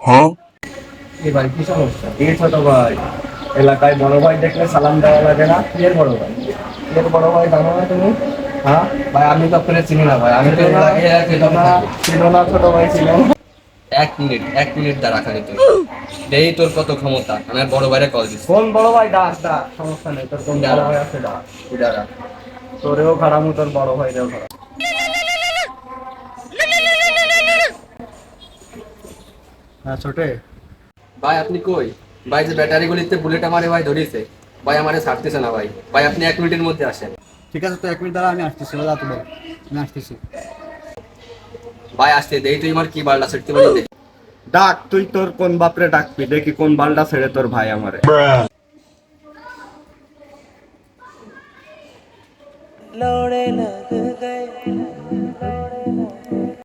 এই ভাই কি সমস্যা? এই ছোট ভাই, এলাকায় বড় ভাই দেখলে সালাম দেওয়া লাগে না? এর বড় ভাই, এর বড় ভাই জানো না তুমি? হ্যাঁ ভাই, আমি তো আপনাকে চিনি না ভাই, আমি তো ছিল না, ছোট ভাই ছিল না। 1 মিনিট দাঁড়া খালি তুই। দেই তোর কত ক্ষমতা, আমি আর বড় ভাইরে কল দিচ্ছি। কোন বড় ভাই? ডাক ডাক, সমস্যা নেই, তোর কোন বড় ভাই আছে ডাক। তুই দাঁড়া। তোরেও খারাপ, তোর বড় ভাইরেও খারাপ। হ্যাঁ ছোটে। ভাই আপনি কই? ভাই যে ব্যাটারি গলিতে বুলেট আমারে ভাই ধরিছে, ভাই আমারে ছাড়তেছে না ভাই। ভাই আপনি 1 মিনিটের মধ্যে আসেন। ঠিক আছে, তো 1 মিনিট দ্বারা আমি আসতেছি, যা তো বল, আমি আসতেছি। ভাই আসতে দেই, তুই আমার কি বাল্লা ছাড়তে পারি দেখি। ডাক, তুই তোর কোন বাপরে ডাকবি, দেখি কোন বালটা ছেড়ে তোর ভাই আমারে। लौड़े लग गए